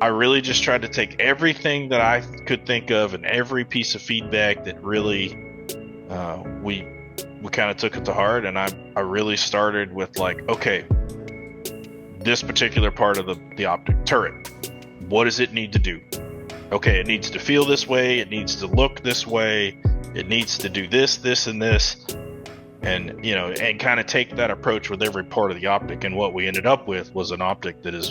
I really just tried to take everything that I could think of and every piece of feedback that really we kind of took it to heart. And I really started with like, okay, this particular part of the optic turret, what does it need to do? Okay, it needs to feel this way, it needs to look this way, it needs to do this, this, and this. And, you know, and kind of take that approach with every part of the optic. And what we ended up with was an optic that is,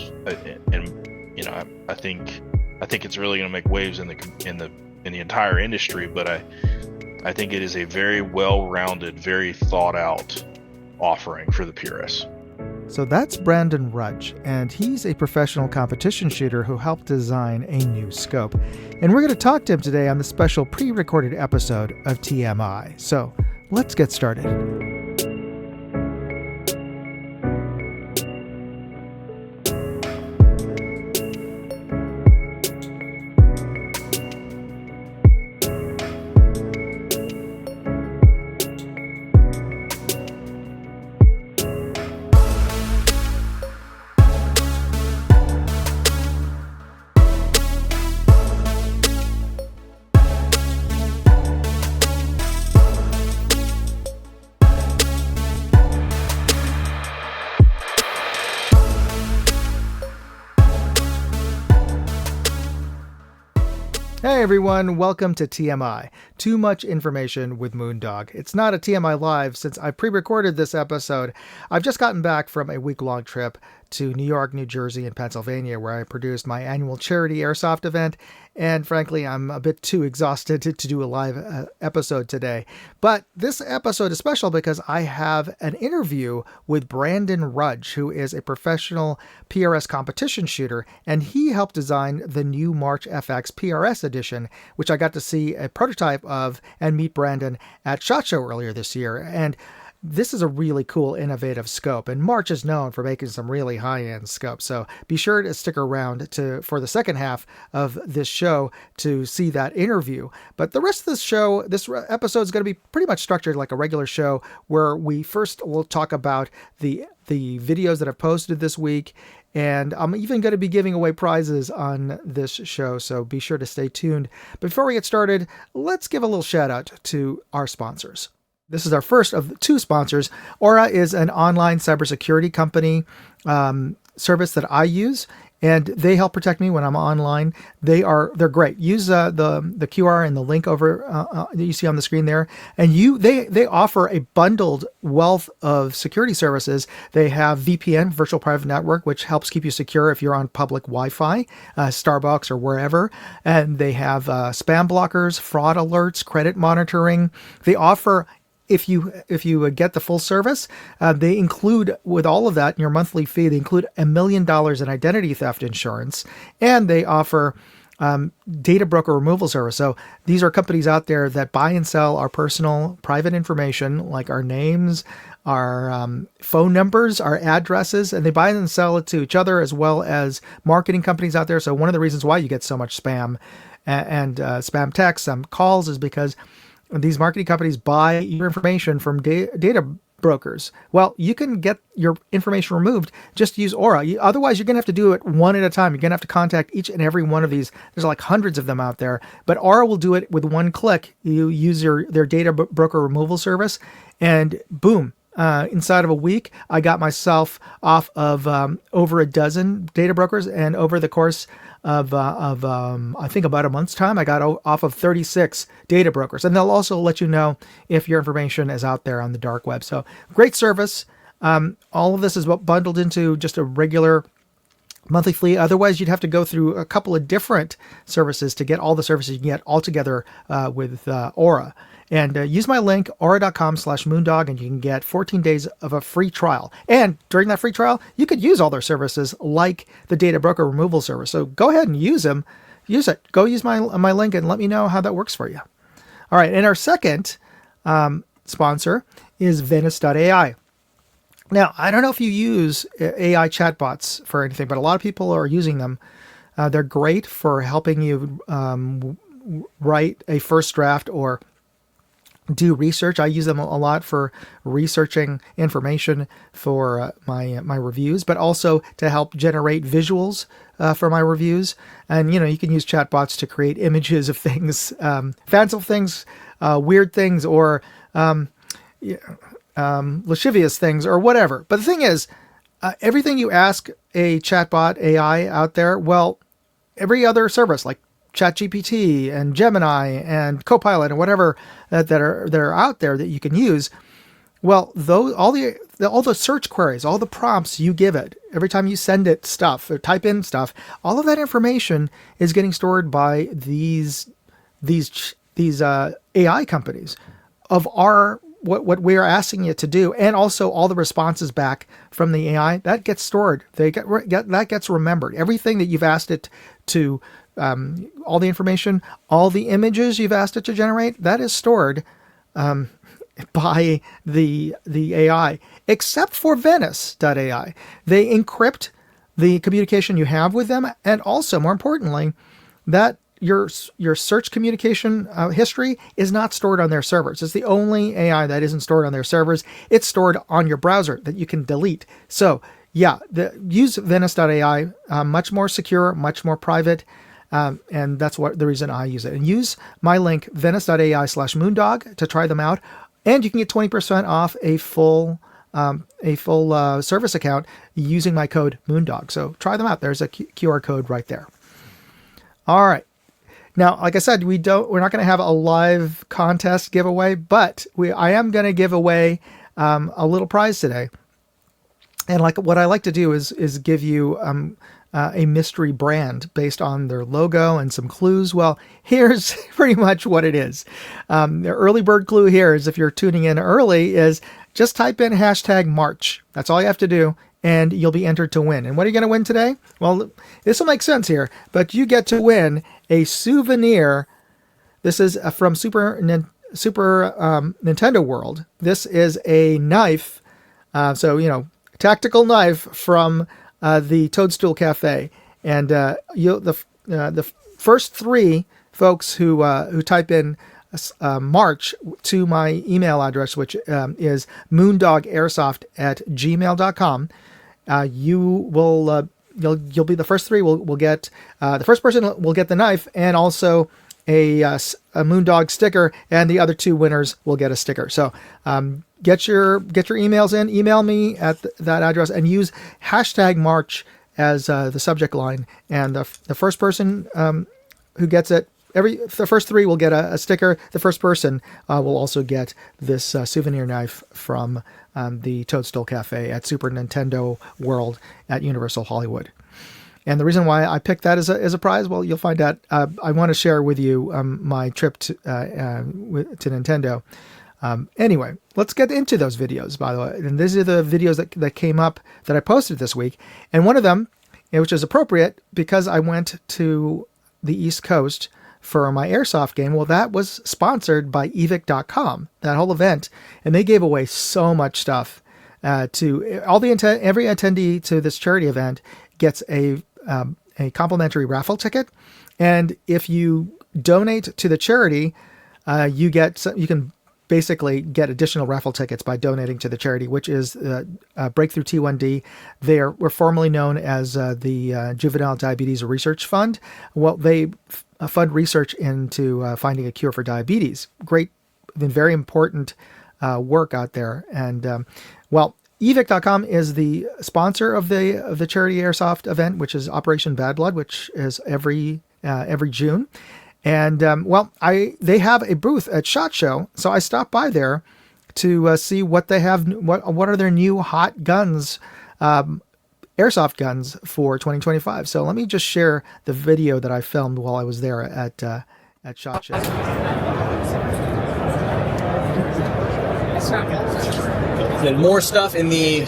and you know, I think it's really going to make waves in the entire industry. But I think it is a very well-rounded, very thought-out offering for the PRS. So that's Brandon Rudge, and he's a professional competition shooter who helped design a new scope. And we're going to talk to him today on the special pre-recorded episode of TMI. So let's get started. Hey everyone, welcome to TMI, Too Much Information with Moondog. It's not a TMI Live since I pre-recorded this episode. I've just gotten back from a week-long trip to New York, New Jersey, and Pennsylvania, where I produced my annual charity airsoft event, and frankly, I'm a bit too exhausted to do a live episode today. But this episode is special because I have an interview with Brandon Rudge, who is a professional PRS competition shooter, and he helped design the new March FX PRS edition, which I got to see a prototype of and meet Brandon at SHOT Show earlier this year. And this is a really cool, innovative scope, and March is known for making some really high-end scopes. So be sure to stick around for the second half of this show to see that interview. But the rest of this show, this episode is going to be pretty much structured like a regular show, where we first will talk about the videos that I've posted this week, and I'm even going to be giving away prizes on this show, so be sure to stay tuned. Before we get started, let's give a little shout out to our sponsors. This is our first of two sponsors. Aura is an online cybersecurity company service that I use, and they help protect me when I'm online. They're great. Use the QR and the link over that you see on the screen there, and they offer a bundled wealth of security services. They have VPN, virtual private network, which helps keep you secure if you're on public Wi-Fi, Starbucks or wherever. And they have spam blockers, fraud alerts, credit monitoring. They offer, if you get the full service, they include, with all of that in your monthly fee, they include $1 million in identity theft insurance, and they offer data broker removal service. So these are companies out there that buy and sell our personal private information, like our names, our phone numbers, our addresses, and they buy and sell it to each other as well as marketing companies out there. So one of the reasons why you get so much spam and spam texts, calls, is because these marketing companies buy your information from data brokers. Well, you can get your information removed. Just use Aura. Otherwise, you're going to have to do it one at a time. You're going to have to contact each and every one of these. There's like hundreds of them out there. But Aura will do it with one click. You use their data broker removal service, and boom. Inside of a week, I got myself off of over a dozen data brokers, and over the course of I think about a month's time, I got off of 36 data brokers. And they'll also let you know if your information is out there on the dark web. So great service. All of this is bundled into just a regular monthly fee. Otherwise, you'd have to go through a couple of different services to get all the services you can get all together with Aura. And use my link, aura.com/moondog, and you can get 14 days of a free trial. And during that free trial, you could use all their services like the data broker removal service. So go ahead and use them. Use it. Go use my link and let me know how that works for you. All right. And our second sponsor is Venice.ai. Now, I don't know if you use AI chatbots for anything, but a lot of people are using them. They're great for helping you write a first draft or do research. I use them a lot for researching information for my reviews, but also to help generate visuals for my reviews. And you can use chatbots to create images of things, fanciful things, weird things, or lascivious things, or whatever. But the thing is, everything you ask a chatbot AI out there, well, every other service like ChatGPT and Gemini and Copilot and whatever that are out there that you can use. Well, all the search queries, all the prompts you give it, every time you send it stuff or type in stuff, all of that information is getting stored by these AI companies of what we are asking it to do, and also all the responses back from the AI that gets stored. That gets remembered. Everything that you've asked it to. All the information, all the images you've asked it to generate, that is stored by the AI, except for Venice.ai. They encrypt the communication you have with them, and also, more importantly, that your search communication history is not stored on their servers. It's the only AI that isn't stored on their servers. It's stored on your browser that you can delete. So, yeah, use Venice.ai, much more secure, much more private. And that's the reason I use it. And use my link, venice.ai/moondog, to try them out. And you can get 20% off a full service account using my code Moondog. So try them out. There's a QR code right there. All right. Now, like I said, we're not going to have a live contest giveaway, but I am going to give away a little prize today. And what I like to do is give you a mystery brand based on their logo and some clues. Well, here's pretty much what it is. The early bird clue here is, if you're tuning in early, is just type in #March. That's all you have to do, and you'll be entered to win. And what are you going to win today? Well, this will make sense here, but you get to win a souvenir. This is from Super Nintendo World. This is a knife. Tactical knife from the Toadstool Cafe, and the first 3 folks who type in March to my email address, which is moondogairsoft@gmail.com, you'll be the first 3. Will get the first person will get the knife, and also a Moondog sticker, and the other 2 winners will get a sticker. So get your emails in. Email me at that address, and use #March as the subject line. And the first person who gets it, the first 3 will get a sticker. The first person will also get this souvenir knife from the Toadstool Cafe at Super Nintendo World at Universal Hollywood. And the reason why I picked that as a prize, well, you'll find out. I want to share with you my trip to Nintendo. Anyway, let's get into those videos, by the way. And these are the videos that came up that I posted this week. And one of them, which is appropriate because I went to the East Coast for my airsoft game, well, that was sponsored by evic.com, that whole event. And they gave away so much stuff to all every attendee to this charity event gets a complimentary raffle ticket. And if you donate to the charity, you can basically get additional raffle tickets by donating to the charity, which is Breakthrough T1D. We're formerly known as the Juvenile Diabetes Research Fund. Well, they fund research into finding a cure for diabetes. Great, very important work out there. And evic.com is the sponsor of the charity airsoft event, which is Operation Bad Blood, which is every June. And they have a booth at SHOT Show, so I stopped by there to see what they have. What are their new hot guns, airsoft guns for 2025? So let me just share the video that I filmed while I was there at SHOT Show. And then more stuff in the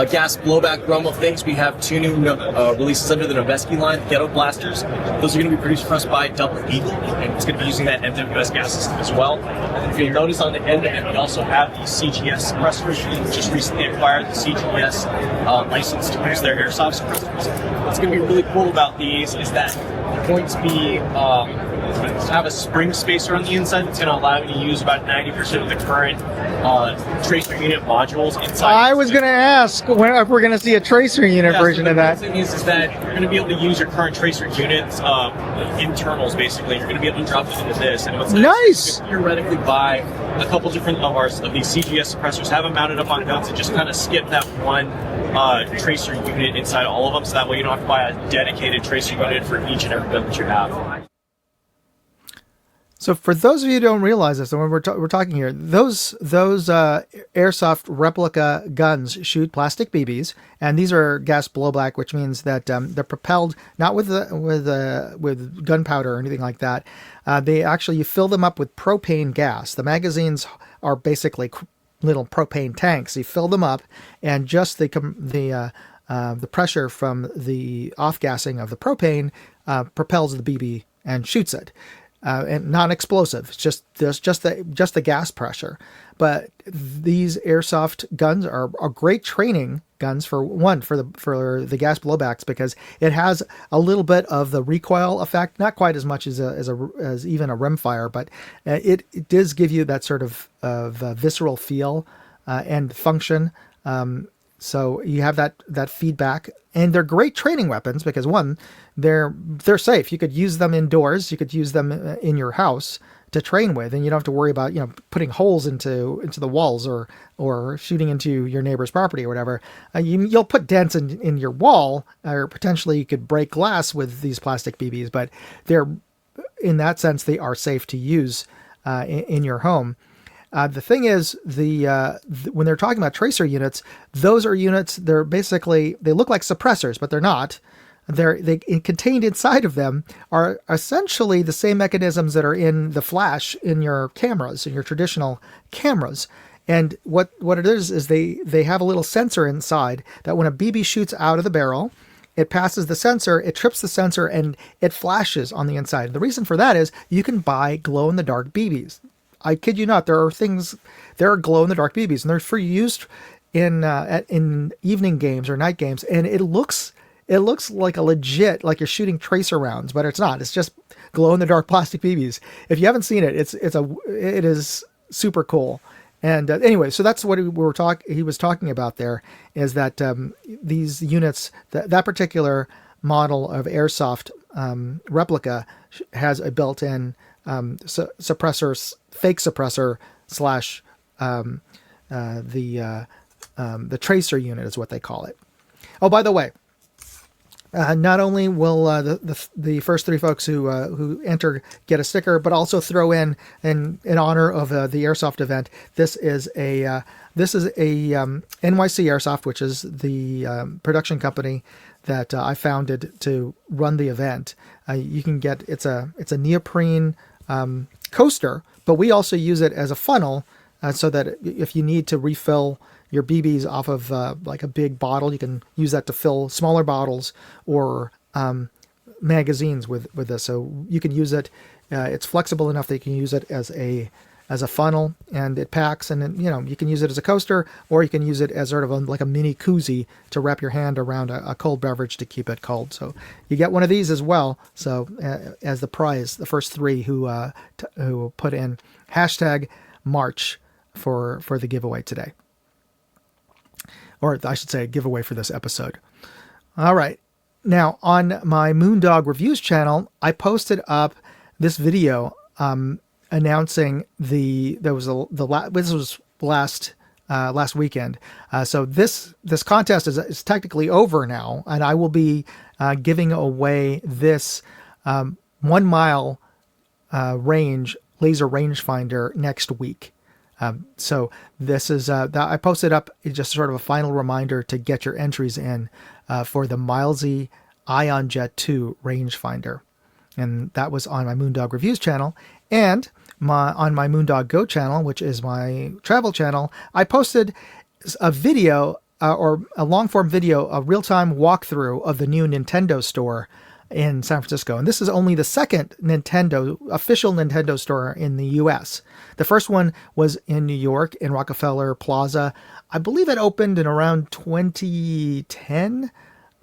gas blowback realm of things. We have 2 new releases under the Noveski line, Ghetto Blasters. Those are going to be produced for us by Double Eagle, and it's going to be using that MWS gas system as well. And if you'll notice on the end of it, we also have the CGS suppressors. We just recently acquired the CGS license to produce their airsoft suppressors. What's going to be really cool about these is that they're going to be have a spring spacer on the inside that's going to allow you to use about 90% of the current tracer unit modules inside. I was going to ask if we're going to see a tracer unit version of that. The thing is that you're going to be able to use your current tracer units internals, basically. You're going to be able to drop it into this. And what's nice! You can theoretically buy a couple different of these CGS suppressors, have them mounted up on belts, and just kind of skip that one tracer unit inside all of them, so that way you don't have to buy a dedicated tracer unit for each and every gun that you have. So for those of you who don't realize this, and when we're talking here, those airsoft replica guns shoot plastic BBs, and these are gas blowback, which means that they're propelled not with gunpowder or anything like that. You fill them up with propane gas. The magazines are basically little propane tanks. You fill them up, and just the pressure from the off-gassing of the propane propels the BB and shoots it. And non-explosive. It's just the gas pressure. But these airsoft guns are great training guns for the gas blowbacks, because it has a little bit of the recoil effect, not quite as much as even a rimfire, but it does give you that sort of visceral feel and function. So you have that feedback, and they're great training weapons because, one, they're safe. You could use them indoors. You could use them in your house to train with, and you don't have to worry about putting holes into the walls or shooting into your neighbor's property or whatever. You'll put dents in your wall, or potentially you could break glass with these plastic BBs. But they're, in that sense, they are safe to use in your home. The thing is, when they're talking about tracer units, those are units. They're basically, they look like suppressors, but they're not. Contained inside of them are essentially the same mechanisms that are in the flash in your cameras, in your traditional cameras. And what it is they have a little sensor inside that when a BB shoots out of the barrel, it passes the sensor, it trips the sensor, and it flashes on the inside. The reason for that is you can buy glow-in-the-dark BBs. I kid you not, there are glow-in-the-dark BBs, and they're for use in evening games or night games, and it looks like a legit, like you're shooting tracer rounds, but it's not. It's just glow-in-the-dark plastic BBs. If you haven't seen it, it is super cool. And anyway, so that's what he was talking about there, is that these units, that particular model of airsoft replica has a built-in suppressor, fake suppressor / the tracer unit is what they call it. Oh, by the way, not only will the first 3 folks who enter get a sticker, but also throw in honor of the airsoft event. This is a NYC Airsoft, which is the production company that I founded to run the event. You can get it's a neoprene coaster, but we also use it as a funnel, so that if you need to refill your BBs off of like a big bottle, you can use that to fill smaller bottles or magazines with this. So you can use it. It's flexible enough that you can use it as a funnel, and it packs. And then, you can use it as a coaster, or you can use it as sort of like a mini koozie to wrap your hand around a cold beverage to keep it cold. So you get one of these as well. So as the prize, the first 3 who put in hashtag March for the giveaway today. Or I should say giveaway for this episode. All right. Now, on my Moondog Reviews channel, I posted up this video announcing this was last weekend. So this contest is technically over now, and I will be giving away this 1 mile range laser rangefinder next week. So this is I posted up just sort of a final reminder to get your entries in for the Milesy Ion Jet 2 rangefinder, and that was on my Moondog Reviews channel. And on my Moondog Go channel, which is my travel channel, I posted a video or a long form video, a real time walkthrough of the new Nintendo store in San Francisco. And this is only the second official Nintendo store in the US. The first one was in New York in Rockefeller Plaza. I believe it opened in around 2010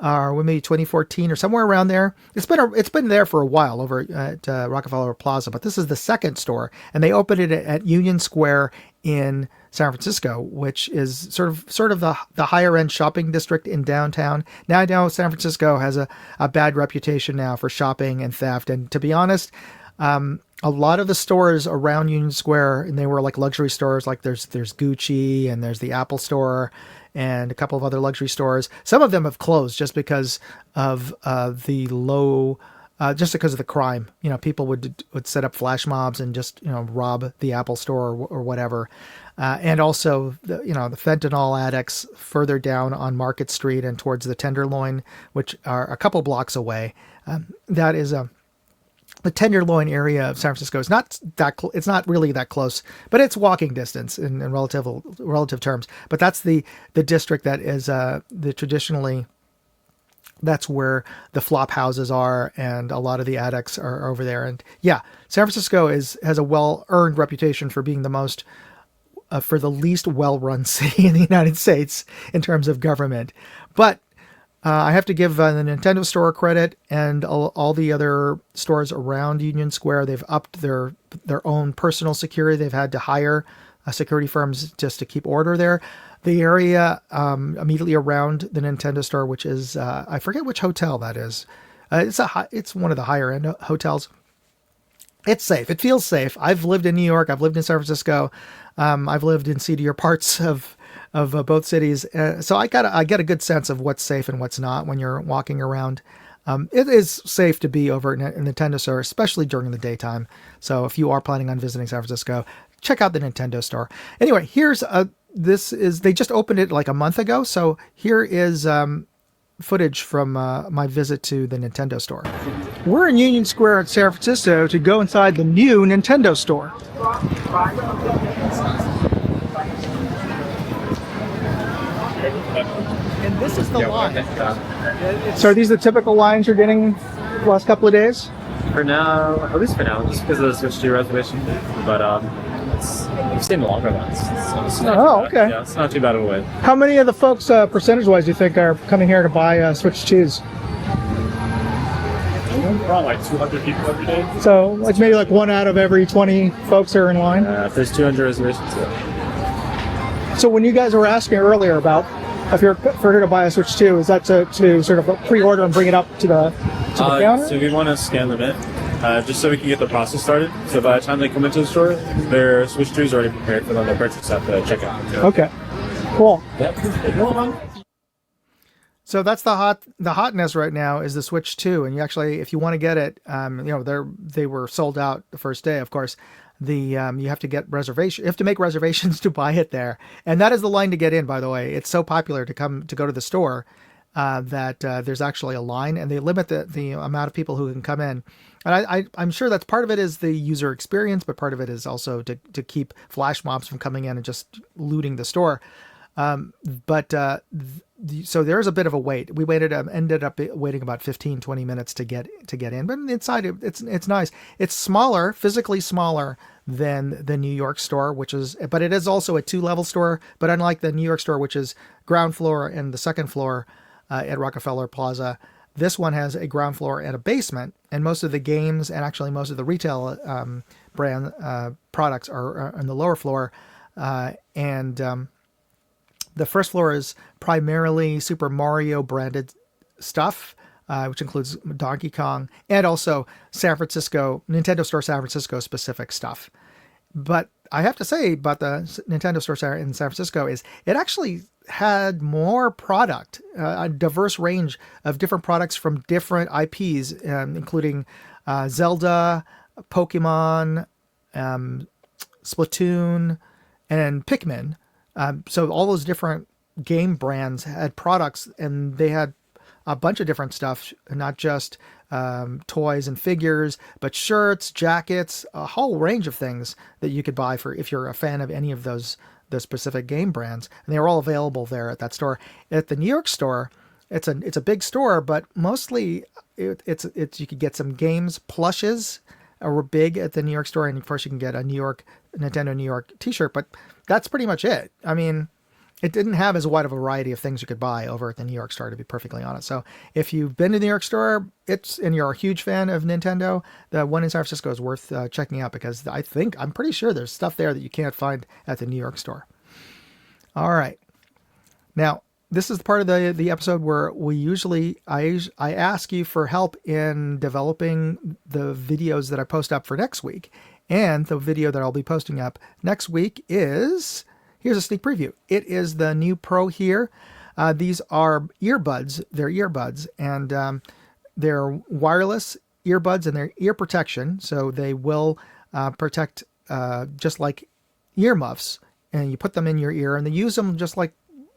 or maybe 2014 or somewhere around there. It's been there for a while over at Rockefeller Plaza, but this is the second store, and they opened it at Union Square in San Francisco, which is sort of the higher end shopping district in downtown. Now I know San Francisco has a bad reputation now for shopping and theft, and to be honest, a lot of the stores around Union Square, and they were like luxury stores, like there's Gucci and there's the Apple store and a couple of other luxury stores. Some of them have closed just because of the low, just because of the crime. You know, people would set up flash mobs and just, you know, rob the Apple store or whatever. And also, the fentanyl addicts further down on Market Street and towards the Tenderloin, which are a couple blocks away. That is the Tenderloin area of San Francisco is not that it's not really that close, but it's walking distance in relative terms. But that's the district that is the traditionally, that's where the flop houses are, and a lot of the addicts are over there. And yeah, San Francisco has a well-earned reputation for being the most for the least well-run city in the United States in terms of government. But I have to give the Nintendo store credit, and all the other stores around Union Square. They've upped their own personal security. They've had to hire security firms just to keep order there. The area immediately around the Nintendo store, which is I forget which hotel that is. It's one of the higher end hotels. It's safe. It feels safe. I've lived in New York. I've lived in San Francisco. I've lived in seedier parts of both cities. So I get a good sense of what's safe and what's not when you're walking around. It is safe to be over in a Nintendo store, especially during the daytime. So if you are planning on visiting San Francisco, check out the Nintendo store. Anyway, they just opened it like a month ago. So here is footage from my visit to the Nintendo store. We're in Union Square at San Francisco to go inside the new Nintendo store. And this is the line. So are these the typical lines you're getting the last couple of days? For now, at least for now, just because of the switch to reservation. But we've seen the longer ones. It's not too bad. Okay. Yeah, it's not too bad of a wait. How many of the folks, percentage-wise, do you think are coming here to buy Switch 2s? Probably like 200 people every day. So it's maybe like 1 out of every 20 folks are in line? If there's 200 reservations, yeah. So when you guys were asking earlier about if you're here to buy a Switch 2, is that to sort of pre-order and bring it up to the counter? So we want to scan them in, just so we can get the process started. So by the time they come into the store, their Switch 2 is already prepared for them to purchase at the checkout. Okay, cool. Yep. So that's the hotness right now is the Switch 2, and you actually, if you want to get it, they were sold out the first day, of course. You have to get reservation. You have to make reservations to buy it there, and that is the line to get in. By the way, it's so popular to go to the store that there's actually a line, and they limit the amount of people who can come in. And I'm sure that's part of it is the user experience, but part of it is also to keep flash mobs from coming in and just looting the store. So there's a bit of a wait. We ended up waiting about 15-20 minutes to get in, but inside it's nice. It's smaller, physically smaller than the New York store, but it is also a 2-level store. But unlike the New York store, which is ground floor and the second floor at Rockefeller Plaza, this one has a ground floor and a basement, and most of the games and actually most of the retail brand products are on the lower floor, and the first floor is primarily Super Mario branded stuff, which includes Donkey Kong and also Nintendo Store San Francisco specific stuff. But I have to say about the Nintendo Store in San Francisco is it actually had more product, a diverse range of different products from different IPs, including Zelda, Pokemon, Splatoon, and Pikmin. So all those different game brands had products, and they had a bunch of different stuff, not just toys and figures, but shirts, jackets, a whole range of things that you could buy for if you're a fan of any of those the specific game brands, and they were all available there at that store. At the New York store, it's a big store, but mostly it's you could get some games plushes were big at the New York store, and of course you can get a Nintendo New York T-shirt, but that's pretty much it. I mean, it didn't have as wide of a variety of things you could buy over at the New York store, to be perfectly honest. So if you've been to the New York store, and you're a huge fan of Nintendo, the one in San Francisco is worth checking out, because I'm pretty sure there's stuff there that you can't find at the New York store. All right. Now, this is the part of the episode where I ask you for help in developing the videos that I post up for next week. And the video that I'll be posting up next week is, here's a sneak preview. It is the new Pro Here. These are earbuds. They're earbuds, and they're wireless earbuds, and they're ear protection. So they will protect just like earmuffs, and you put them in your ear, and they use them just like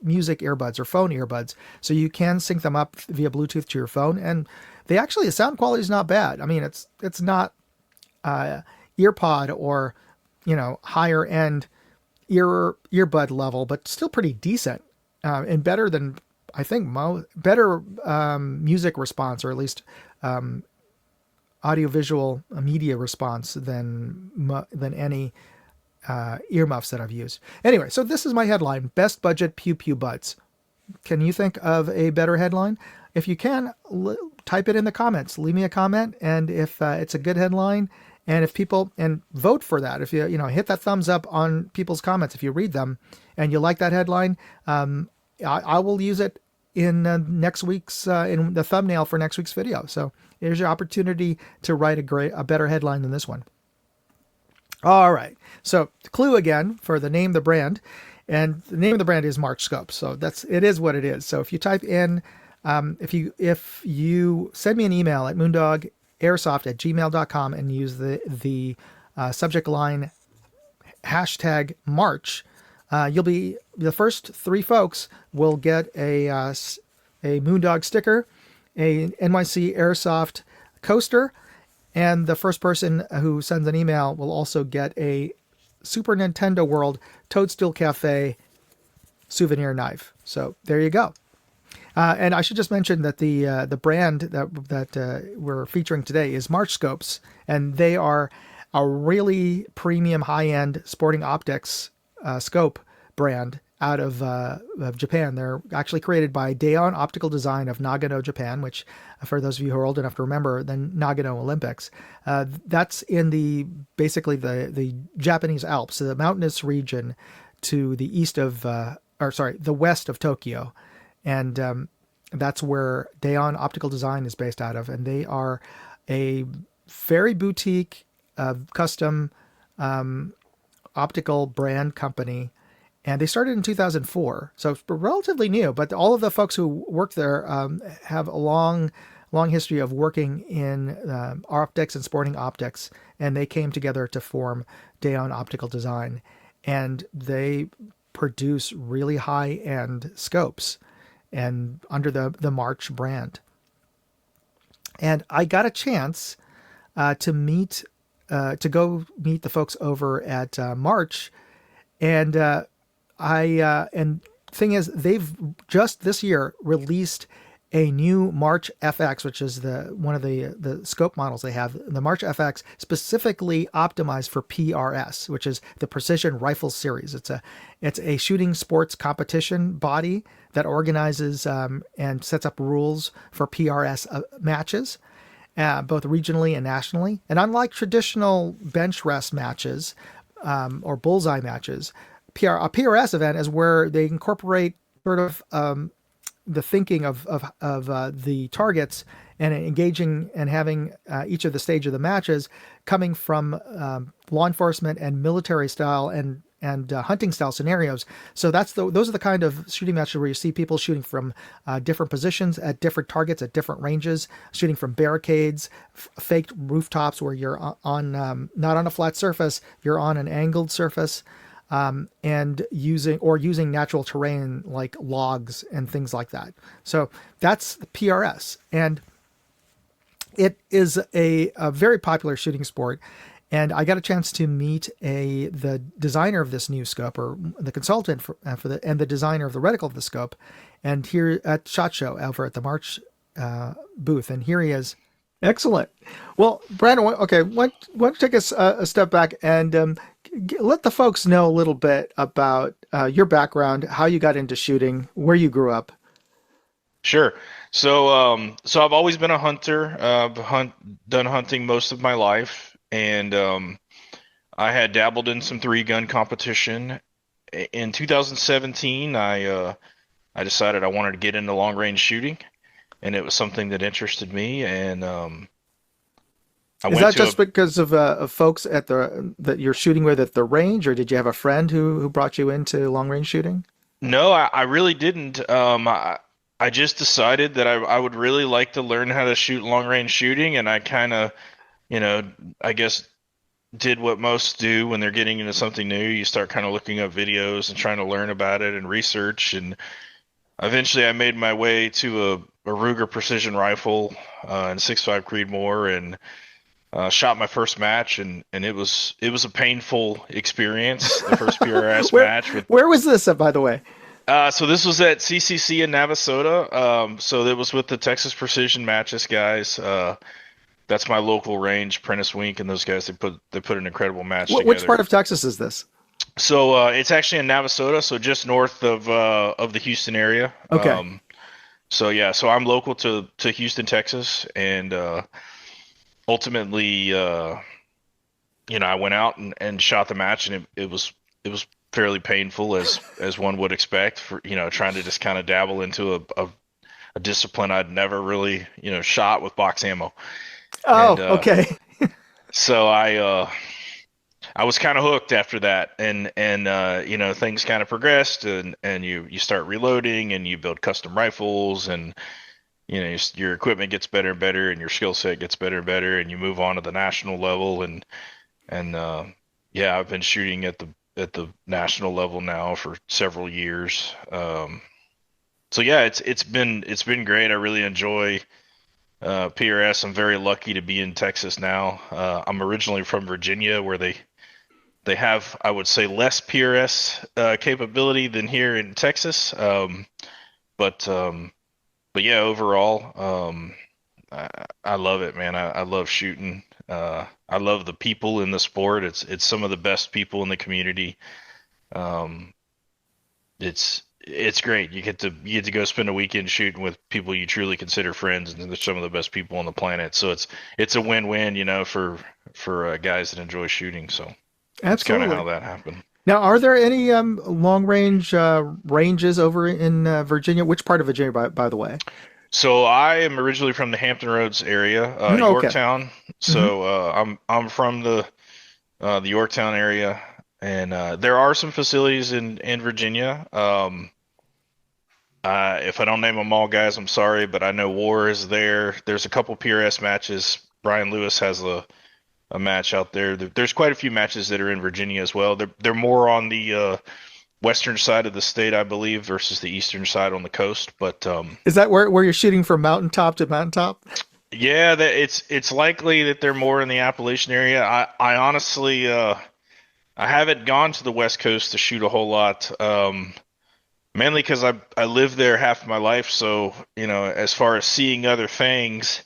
music earbuds or phone earbuds. So you can sync them up via Bluetooth to your phone, and the sound quality is not bad. I mean, it's not EarPod or higher end earbud level, but still pretty decent, and better than, I think, better music response, or at least audiovisual media response than any earmuffs that I've used. Anyway, so this is my headline: best budget Pew Pew buds. Can you think of a better headline? If you can, type it in the comments. Leave me a comment, and if it's a good headline, and if people, and vote for that. If you hit that thumbs up on people's comments if you read them and you like that headline, I will use it in next week's in the thumbnail for next week's video. So here's your opportunity to write a better headline than this one. All right. So the clue again for the name of the brand, and the name of the brand is March Scopes. So it is what it is. So if you type in, if you send me an email at moondogairsoft@gmail.com and use the subject line hashtag March, you'll be the first 3 folks will get a Moondog sticker, a NYC Airsoft coaster, and the first person who sends an email will also get a Super Nintendo World Toadstool Cafe souvenir knife. So there you go. And I should just mention that the brand that we're featuring today is March Scopes, and they are a really premium, high-end sporting optics scope brand out of Japan. They're actually created by Daeon Optical Design of Nagano, Japan, which, for those of you who are old enough to remember, the Nagano Olympics. That's in basically the Japanese Alps, the mountainous region to the the west of Tokyo. And that's where Daeon Optical Design is based out of. And they are a very boutique, custom optical brand company. And they started in 2004, so it's relatively new. But all of the folks who work there have a long history of working in optics and sporting optics, and they came together to form Daeon Optical Design, and they produce really high-end scopes, and under the March brand. And I got a chance to go meet the folks over at March, and and thing is, they've just this year released a new March FX, which is one of the scope models they have. The March FX specifically optimized for PRS, which is the Precision Rifle Series. It's a shooting sports competition body that organizes and sets up rules for PRS matches, both regionally and nationally. And unlike traditional bench rest matches or bullseye matches, a PRS event is where they incorporate sort of the thinking of the targets and engaging and having each of the stage of the matches coming from law enforcement and military style and hunting style scenarios. So those are the kind of shooting matches where you see people shooting from different positions at different targets at different ranges, shooting from barricades, faked rooftops where you're on not on a flat surface, you're on an angled surface. And using natural terrain like logs and things like that. So that's the PRS, and it is a very popular shooting sport. And I got a chance to meet the designer of this new scope, or the consultant for the designer of the reticle of the scope, and here at SHOT Show over at the March booth. And here he is. Excellent. Well, Brandon, okay, why don't you take us a step back and let the folks know a little bit about your background, how you got into shooting, where you grew up. Sure. So I've always been a hunter. Done hunting most of my life, and I had dabbled in some 3-gun competition. In 2017, I decided I wanted to get into long range shooting, and it was something that interested me. And is that just because of folks at that you're shooting with at the range, or did you have a friend who brought you into long range shooting? No, I really didn't. I just decided that I would really like to learn how to shoot long range shooting, and I kind of, I guess did what most do when they're getting into something new. You start kind of looking up videos and trying to learn about it and research, and eventually I made my way to a Ruger precision rifle and 6.5 Creedmoor, and shot my first match, and it was a painful experience. The first PRS match. Where was this, by the way? So this was at CCC in Navasota. So it was with the Texas Precision Matches guys. That's my local range, Prentice Wink, and those guys. They put an incredible match together. Which part of Texas is this? So it's actually in Navasota, so just north of the Houston area. Okay. So I'm local to Houston, Texas, and ultimately, I went out and shot the match, and it was fairly painful, as one would expect, for trying to just kind of dabble into a discipline I'd never really shot with box ammo. Oh, okay. So I was kind of hooked after that, and things kind of progressed, and you start reloading, and you build custom rifles, and your equipment gets better and better, and your skill set gets better and better, and you move on to the national level, and I've been shooting at the national level now for several years. It's been great. I really enjoy PRS. I'm very lucky to be in Texas now. I'm originally from Virginia, where they have, I would say, less PRS capability than here in Texas. But yeah, overall, I love it, man. I love shooting. I love the people in the sport. It's some of the best people in the community. It's great. You get to go spend a weekend shooting with people you truly consider friends, and they're some of the best people on the planet. So it's a win-win, for guys that enjoy shooting. So that's kind of how that happened. Now, are there any long range ranges over in Virginia? Which part of Virginia, by the way? So I am originally from the Hampton Roads area, Yorktown. So I'm from the Yorktown area, and there are some facilities in Virginia. If I don't name them all, guys, I'm sorry, but I know War is there. There's a couple PRS matches. Brian Lewis has a match out there. There's quite a few matches that are in Virginia as well. They're more on the western side of the state, I believe, versus the eastern side on the coast. But is that where you're shooting from mountaintop to mountaintop? Yeah, it's likely that they're more in the Appalachian area. I honestly I haven't gone to the West Coast to shoot a whole lot, mainly because I lived there half my life. So as far as seeing other things,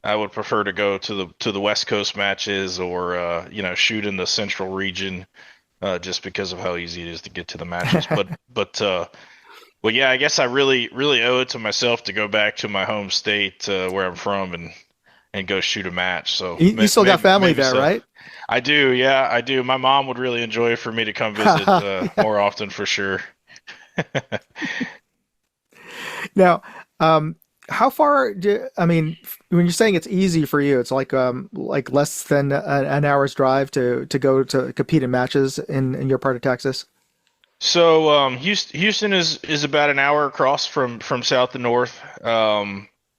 I would prefer to go to the West Coast matches, or shoot in the Central region, just because of how easy it is to get to the matches. But yeah, I guess I really owe it to myself to go back to my home state, where I'm from, and go shoot a match. So you still got family there, right? I do. Yeah, I do. My mom would really enjoy for me to come visit more often, for sure. Now, how far when you're saying it's easy for you, it's like less than an hour's drive to go to compete in matches in your part of Texas? So Houston is about an hour across from south to north.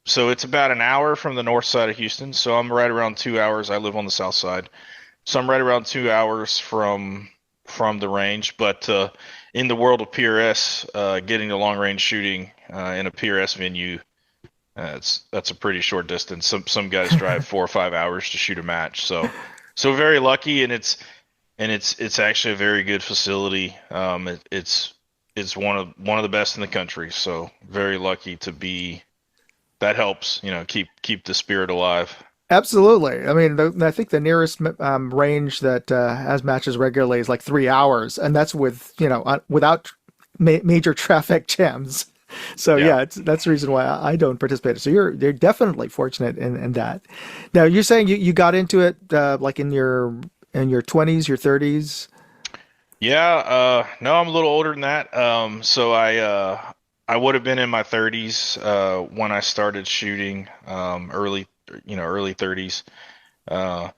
So it's about an hour from the north side of Houston. So I'm right around 2 hours. I live on the south side. So I'm right around 2 hours from the range. But in the world of PRS, getting to long range shooting in a PRS venue, that's a pretty short distance. Some guys drive 4 or 5 hours to shoot a match. So So very lucky, and it's actually a very good facility. It's one of the best in the country. So very lucky to be. That helps, keep the spirit alive. Absolutely. I mean, I think the nearest range that has matches regularly is like 3 hours, and that's with without major traffic jams. So Yeah. yeah, that's the reason why I don't participate. So you're definitely fortunate in that. Now you're saying you got into it like in your 20s, your 30s. Yeah, no, I'm a little older than that. So I would have been in my 30s when I started shooting, early 30s. Uh,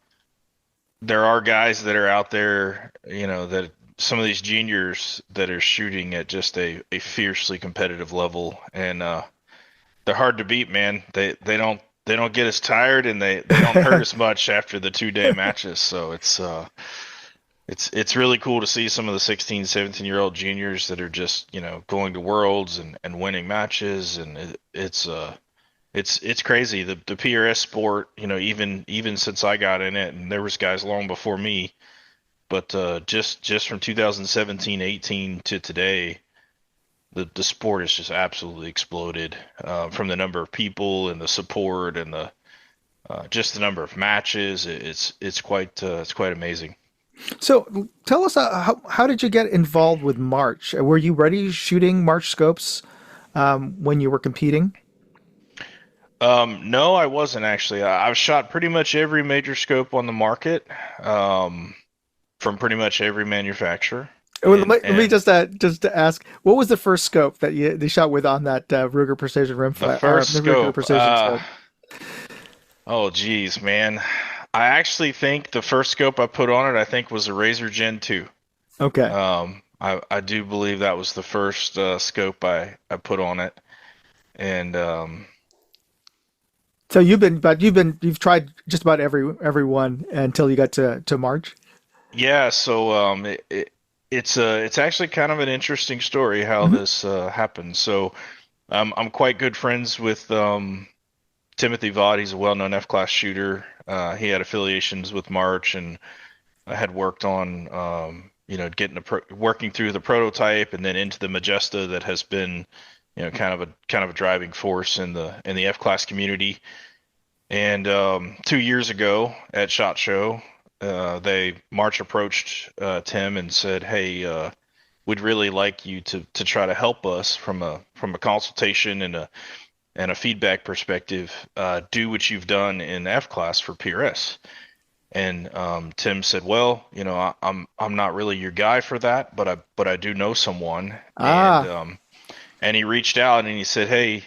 there are guys that are out there, that some of these juniors that are shooting at just a fiercely competitive level, and they're hard to beat, man. They don't get as tired, and they don't hurt as much after the 2 day matches. So it's really cool to see some of the 16, 17-year-old juniors that are just, going to worlds and winning matches, and it's crazy. The PRS sport, even since I got in it, and there was guys long before me, but just from 2017, 18 to today, the sport has just absolutely exploded, from the number of people and the support and the just the number of matches. It's quite amazing. So tell us how did you get involved with March? Were you already shooting March scopes when you were competing? No, I wasn't actually. I've shot pretty much every major scope on the market, um, from pretty much every manufacturer. Well, And let me and just to ask, what was the first scope that you shot with on that Ruger Precision the Rimfire or first the Ruger scope, Precision scope? oh geez, man. I actually think the first scope I put on it, I think was a Razor Gen 2. Okay, I do believe that was the first scope I put on it, and so you've tried just about every one until you got to March. yeah. So it's actually kind of an interesting story how Hmm. this happened. So I'm quite good friends with Timothy Vaught. He's a well-known F-class shooter. He had affiliations with March, and I had worked on, getting working through the prototype and then into the Majesta that has been, kind of a driving force in the F-class community. And 2 years ago at Shot Show, they March approached Tim and said, "Hey, we'd really like you to try to help us from a consultation and a feedback perspective, do what you've done in F class for PRS." And Tim said, "Well, I'm not really your guy for that, but I do know someone." And Ah, and he reached out and he said, "Hey,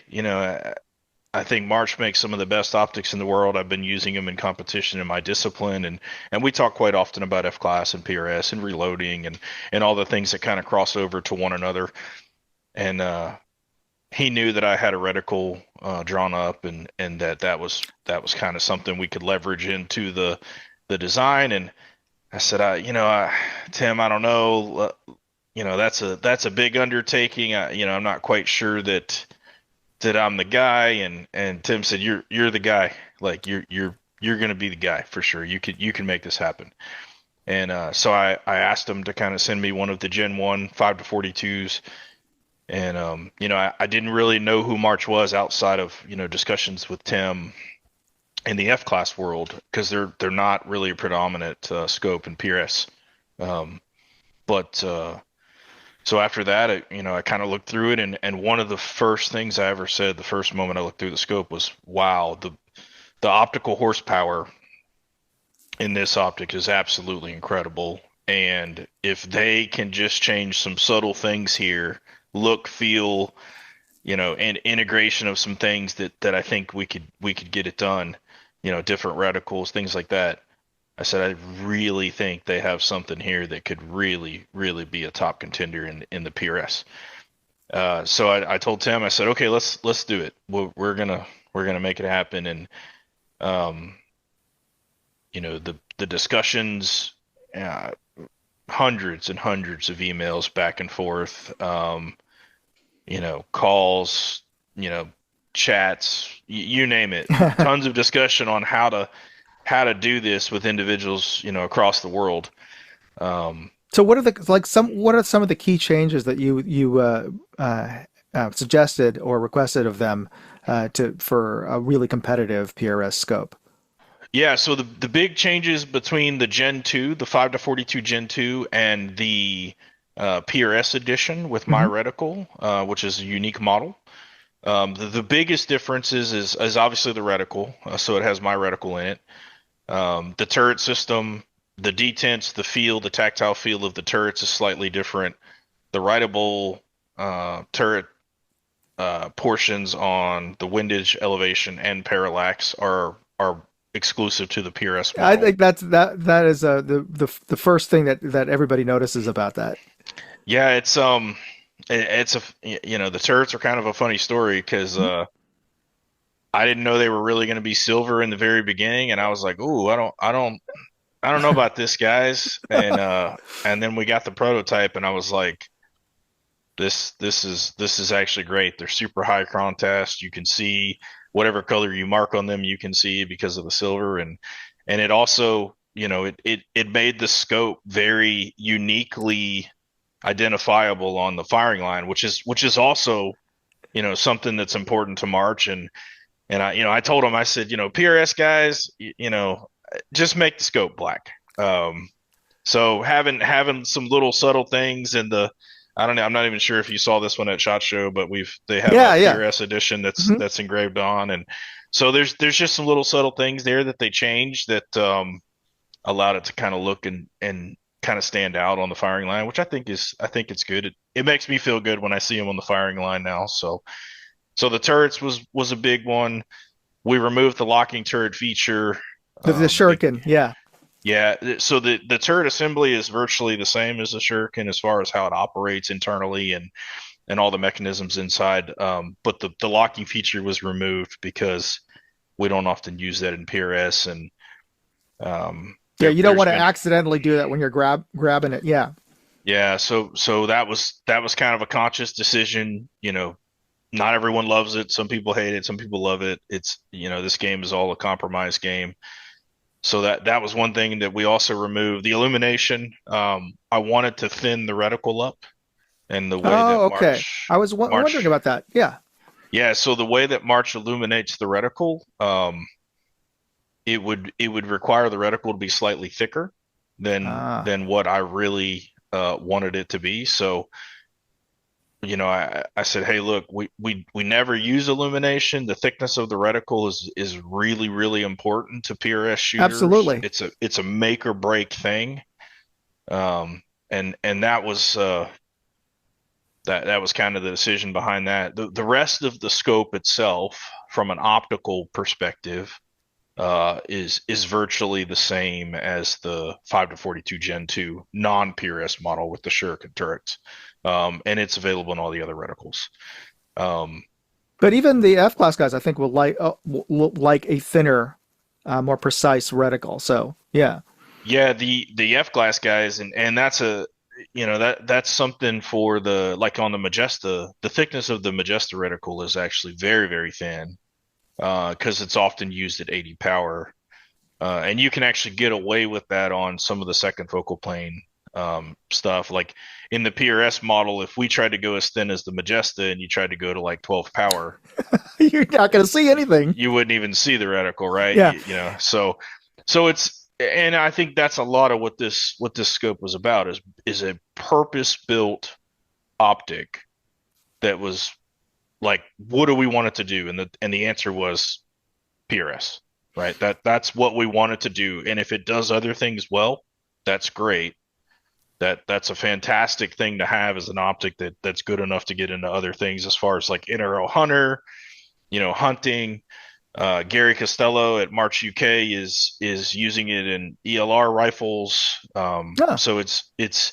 I think March makes some of the best optics in the world. I've been using them in competition in my discipline, and we talk quite often about F class and PRS and reloading and all the things that kind of cross over to one another." And he knew that I had a reticle drawn up, and that was kind of something we could leverage into the design. And I said, Tim, I don't know, that's a big undertaking. I'm not quite sure that I'm the guy. And Tim said, you're the guy. Like you're gonna be the guy for sure. You can make this happen. And so I asked him to kind of send me one of the Gen 1 5 to 42s. And I didn't really know who March was outside of discussions with Tim in the F class world, because they're not really a predominant scope in PRS. Um, but So after that, I kind of looked through it, and one of the first things I ever said the first moment I looked through the scope was, "Wow, the optical horsepower in this optic is absolutely incredible. And if they can just change some subtle things here, look, feel, and integration of some things that I think we could get it done, different reticles, things like that." I said, "I really think they have something here that could really, really be a top contender in the PRS." So I told Tim, I said, "Okay, let's do it. We're gonna make it happen." And um, the discussions, uh, hundreds and hundreds of emails back and forth, calls, you know, chats, you name it, tons of discussion on how to do this with individuals, across the world. So what are some of the key changes that you suggested or requested of them for a really competitive PRS scope? Yeah, so the big changes between the Gen 2, the 5 to 42 Gen 2, and the PRS edition with my Mm-hmm. reticle, which is a unique model. The biggest differences is obviously the reticle, so it has my reticle in it. The turret system, the detents, the feel, the tactile feel of the turrets is slightly different. The rideable turret portions on the windage, elevation, and parallax are exclusive to the PRS I model. think that is the first thing that everybody notices about that. Yeah, it's the turrets are kind of a funny story because I didn't know they were really going to be silver in the very beginning, and I was like, "Ooh, I don't know about this, guys." And then we got the prototype, and I was like, this is actually great. They're super high contrast. You can see whatever color you mark on them, you can see because of the silver, and it also, it made the scope very uniquely identifiable on the firing line, which is also, something that's important to March. And I told him, I said, PRS guys, just make the scope black. So having some little subtle things in the, I don't know, I'm not even sure if you saw this one at SHOT Show, but they have Yeah, a yeah. PRS edition that's Mhm. that's engraved on, and so there's just some little subtle things there that they changed that allowed it to kind of look and kind of stand out on the firing line, which I think it's good. It makes me feel good when I see them on the firing line now. So the turrets was a big one. We removed the locking turret feature. The The shuriken, yeah. Yeah, so the turret assembly is virtually the same as the Shuriken as far as how it operates internally and all the mechanisms inside. But the locking feature was removed because we don't often use that in PRS, and Yeah, you don't there's want to been accidentally do that when you're grabbing it. Yeah. yeah. So that was kind of a conscious decision. Not everyone loves it. Some people hate it. Some people love it. It's this game is all a compromise game. So that was one thing that we also removed. The illumination, I wanted to thin the reticle up, and the way that Oh, okay. I was wondering March, about that. Yeah. yeah. So the way that March illuminates the reticle, it would require the reticle to be slightly thicker than Ah, than what I really wanted it to be. So I said, hey, look, we never use illumination. The thickness of the reticle is really, really important to PRS shooters. absolutely. It's a make or break thing. And that was that was kind of the decision behind that. The rest of the scope itself, from an optical perspective, is virtually the same as the 5 to 42 Gen 2 non PRS model with the Shuriken turrets. And it's available in all the other reticles. Um, But even the F class guys, I think, will like a thinner, more precise reticle. So yeah. yeah, the F class guys, and that's that's something for the, like on the Majesta, the thickness of the Majesta reticle is actually very, very thin, because it's often used at 80 power. And you can actually get away with that on some of the second focal plane stuff. Like in the PRS model, if we tried to go as thin as the Majesta and you tried to go to like 12 power, You're not going to see anything. you wouldn't even see the reticle, right? Yeah. So it's, and I think that's a lot of what this scope was about, is a purpose built optic that was like, what do we want it to do? And the answer was PRS, right? That's what we want it to do. And if it does other things well, that's great. That's a fantastic thing to have as an optic that's good enough to get into other things as far as like NRL hunter, hunting. Gary Castillo at March UK is using it in ELR rifles. Yeah. So it's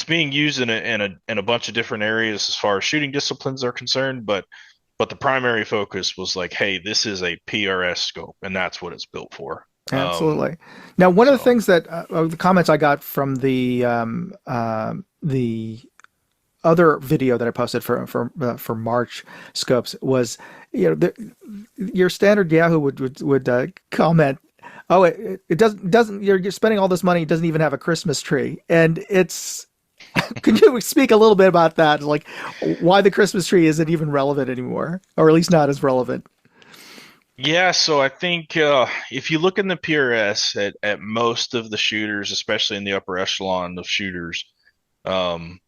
being used in a bunch of different areas as far as shooting disciplines are concerned, but the primary focus was like, hey, this is a PRS scope, and that's what it's built for. Absolutely. Now, one of the So things that the comments I got from the other video that I posted for March scopes was, your standard Yahoo would comment, Oh, it doesn't. You're spending all this money. It doesn't even have a Christmas tree, and it's. Can you speak a little bit about that? Like, why the Christmas tree isn't even relevant anymore, or at least not as relevant? Yeah, so I think if you look in the PRS at most of the shooters, especially in the upper echelon of shooters, um,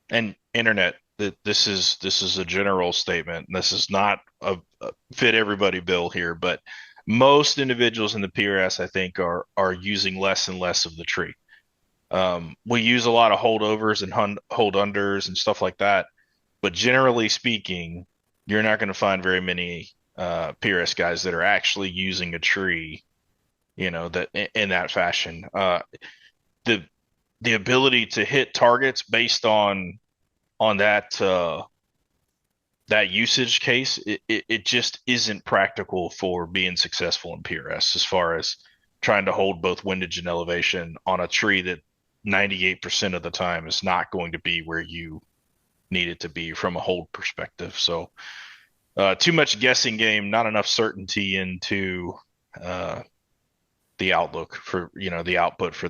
and internet, that this is a general statement. This is not a fit everybody bill here, but most individuals in the PRS, I think, are using less and less of the tree. We use a lot of holdovers and hold unders and stuff like that, but generally speaking, you're not going to find very many PRS guys that are actually using a tree, that in that fashion. The the ability to hit targets based on that usage case, it just isn't practical for being successful in PRS as far as trying to hold both windage and elevation on a tree that 98% of the time is not going to be where you need it to be from a hold perspective. So too much guessing game, not enough certainty into the outlook for the output for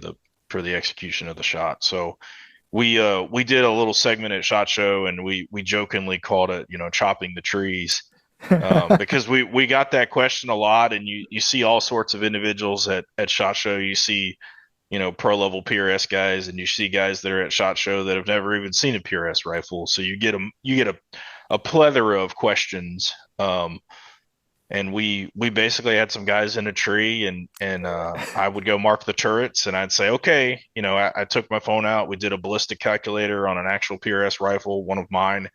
the execution of the shot. So we did a little segment at SHOT Show, and we jokingly called it chopping the trees, because we got that question a lot, and you see all sorts of individuals at SHOT Show. You see pro level PRS guys, and you see guys that are at SHOT Show that have never even seen a PRS rifle. So you get a plethora of questions. And we basically had some guys in a tree, and I would go mark the turrets, and I'd say, okay, I took my phone out. We did a ballistic calculator on an actual PRS rifle, one of mine,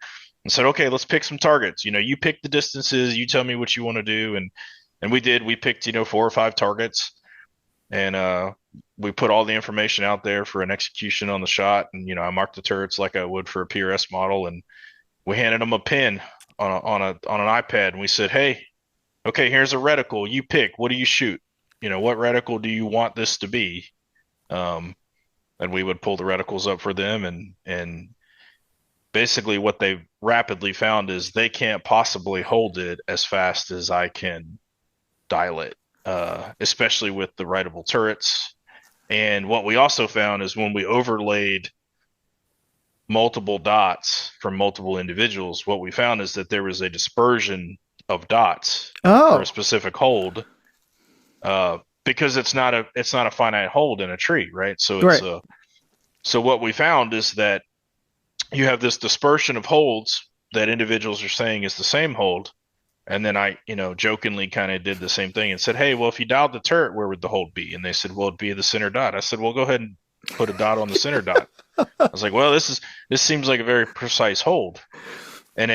and said, okay, let's pick some targets. You pick the distances, you tell me what you want to do, and we did. We picked 4 or 5 targets, and we put all the information out there for an execution on the shot, and I marked the turrets like I would for a PRS model, and we handed them a pin on an iPad, and we said, hey, okay, here's a reticle. You pick. What do you shoot? What reticle do you want this to be? And we would pull the reticles up for them, and basically what they rapidly found is they can't possibly hold it as fast as I can dial it, especially with the writable turrets. And what we also found is when we overlaid multiple dots from multiple individuals, what we found is that there was a dispersion of dots for a specific hold, because it's not a finite hold in a tree, right? So it's so what we found is that you have this dispersion of holds that individuals are saying is the same hold, and then I jokingly kind of did the same thing and said, hey, well, if you dialed the turret, where would the hold be? And they said, well, it'd be the center dot. I said, well, go ahead and put a dot on the center dot. I was like, well, this seems like a very precise hold, and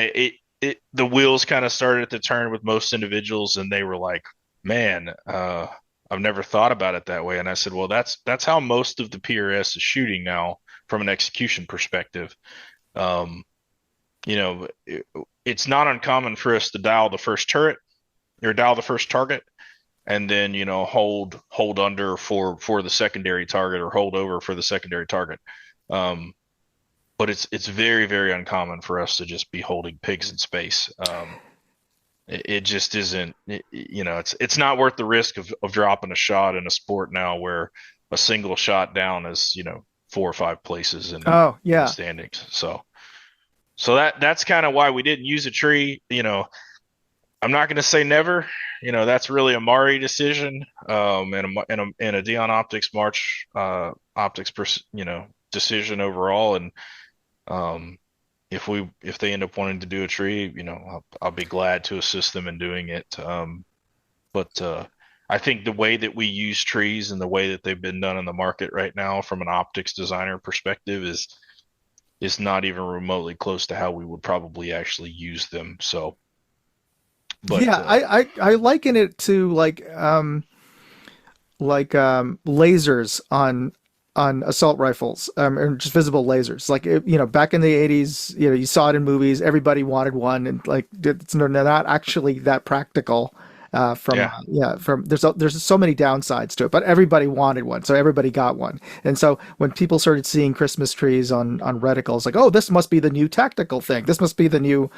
the wheels kind of started to turn with most individuals, and they were like, man, I've never thought about it that way. And I said, well, that's how most of the PRS is shooting now from an execution perspective. It's not uncommon for us to dial the first turret or dial the first target, and then hold under for the secondary target, or hold over for the secondary target. But it's very, very uncommon for us to just be holding pigs in space. It just isn't. It's not worth the risk of dropping a shot in a sport now where a single shot down is 4 or 5 places in the standings. So that's kind of why we didn't use a tree. I'm not going to say never. That's really a Mari decision, and a Dion Optics March Optics decision overall. And if they end up wanting to do a tree, I'll be glad to assist them in doing it. But I think the way that we use trees and the way that they've been done in the market right now from an optics designer perspective is not even remotely close to how we would probably actually use them. So, but yeah, I liken it to like lasers on assault rifles, or just visible lasers. Like, back in the 80s, you saw it in movies. Everybody wanted one, and like it's not actually that practical. There's so many downsides to it, but everybody wanted one, so everybody got one. And so when people started seeing Christmas trees on reticles, like, oh, this must be the new tactical thing. This must be the new,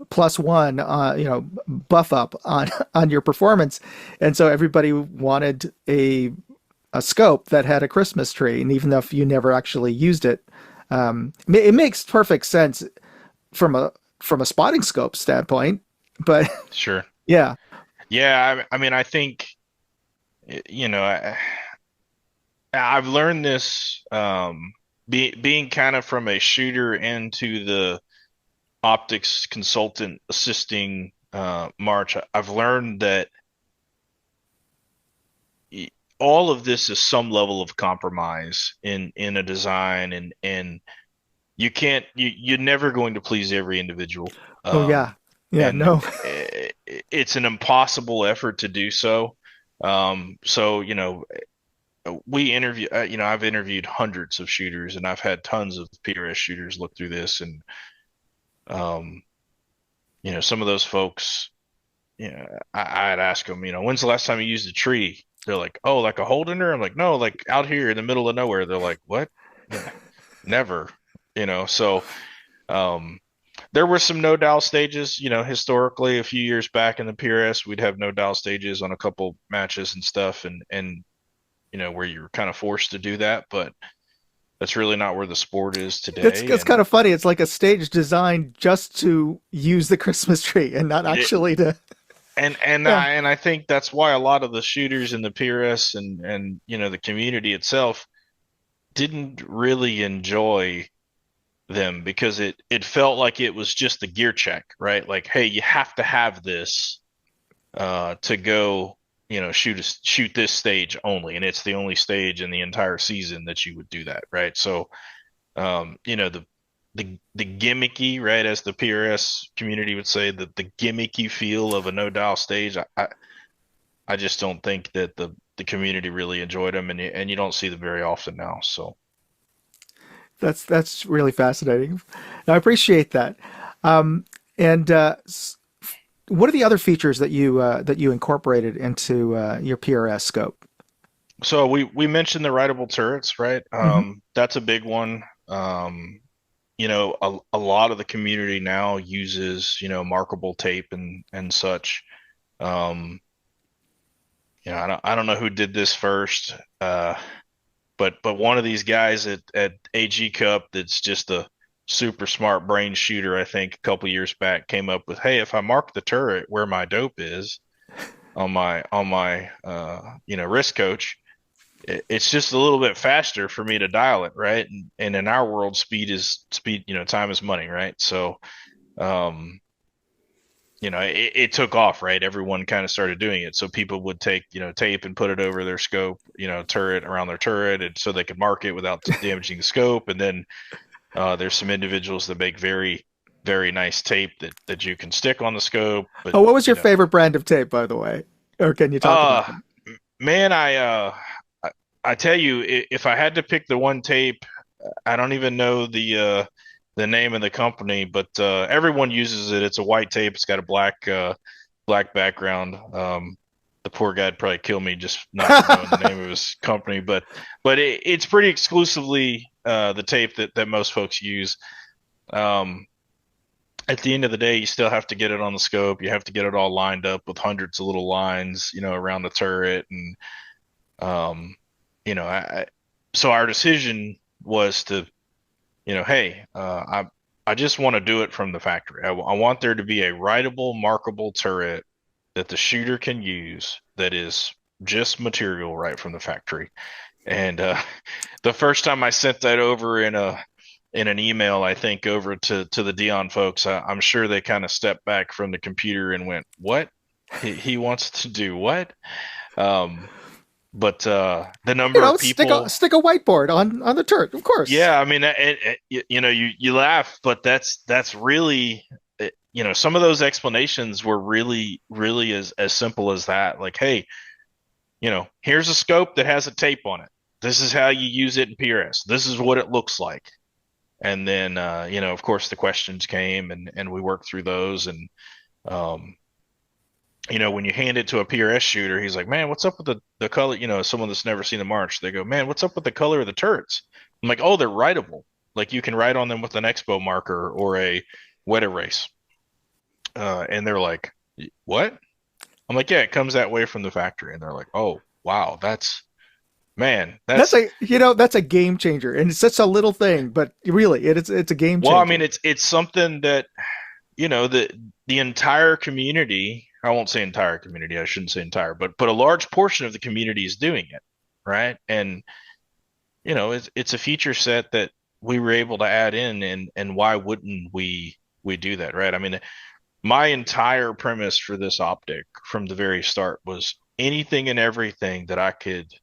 +1, buff up on on your performance, and so everybody wanted a scope that had a Christmas tree, and even if you never actually used it, it makes perfect sense from a spotting scope standpoint. But Sure. yeah, Yeah, I mean, I think, I've learned this, being kind of from a shooter into the optics consultant assisting March. I've learned that all of this is some level of compromise in a design, and you're never going to please every individual. oh yeah, yeah, And no, it's an impossible effort to do so. So we interview, I've interviewed hundreds of shooters, and I've had tons of PRS shooters look through this, and um, some of those folks, I'd ask them, when's the last time you used a tree? They're like, oh, like a hole in there? I'm like, no, like out here in the middle of nowhere. They're like, what? Yeah, never, so um, there were some no dial stages, historically a few years back in the PRS, we'd have no dial stages on a couple matches and stuff, and where you're kind of forced to do that, but that's really not where the sport is today. it's kind of funny. It's like a stage designed just to use the Christmas tree and not it, actually to. and Yeah, I think that's why a lot of the shooters in the PRS and the community itself didn't really enjoy them, because it felt like it was just a gear check, right? Like, hey, you have to have this to go, shoot this stage only, and it's the only stage in the entire season that you would do that, right? So, the gimmicky, right, as the PRS community would say, the gimmicky feel of a no dial stage, I just don't think that the community really enjoyed them, and you don't see them very often now. So that's really fascinating. I appreciate that. And what are the other features that you incorporated into your PRS scope? so we mentioned the rideable turrets, right? Hmm. That's a big one. A lot of the community now uses, markable tape and such. Um, I don't know who did this first, but one of these guys at AG Cup that's just a super smart brain shooter, I think a couple years back, came up with, hey, if I mark the turret where my dope is on my wrist coach, it's just a little bit faster for me to dial it, right? And in our world, speed, time is money, right? So, um, it took off, right? Everyone kind of started doing it. So people would take, tape and put it over their scope, turret around their turret, and so they could mark it without damaging the scope. And then there's some individuals that make very, very nice tape that you can stick on the scope. But Oh, what was your favorite brand of tape, by the way? Or can you talk about uh, them? man, I tell you, if I had to pick the one tape, I don't even know the name of the company, but everyone uses it. It's a white tape. It's got a black background. The poor guy'd probably kill me just not knowing the name of his company, but it's pretty exclusively the tape that most folks use. Um, at the end of the day, you still have to get it on the scope. You have to get it all lined up with hundreds of little lines, around the turret, and um, so our decision was to, hey, I just want to do it from the factory. I want there to be a writable, markable turret that the shooter can use that is just material right from the factory. And the first time I sent that over in an email, I think over to the Dion folks, I'm sure they kind of stepped back from the computer and went, "What? He wants to do what?" Um, but the number of people, Stick a whiteboard on the turret, of course. yeah, I mean, you laugh, but that's really, some of those explanations were really, really as simple as that. Like, hey, here's a scope that has a tape on it. This is how you use it in PRS. This is what it looks like. And then, of course, the questions came, and we worked through those. And um, when you hand it to a PRS shooter, he's like, man, what's up with the color? Someone that's never seen a March, they go, man, what's up with the color of the turrets? I'm like, oh, they're writable. Like, you can write on them with an expo marker or a wet erase. And they're like, what? I'm like, yeah, it comes that way from the factory. And they're like, oh, wow, man, That's a game changer, and it's such a little thing, but really, it's a game well, I changer. mean, it's something that, the entire community, I won't say entire community, I shouldn't say entire, but a large portion of the community is doing it, right? And, it's a feature set that we were able to add in, and why wouldn't we do that, right? I mean, my entire premise for this optic from the very start was anything and everything that I could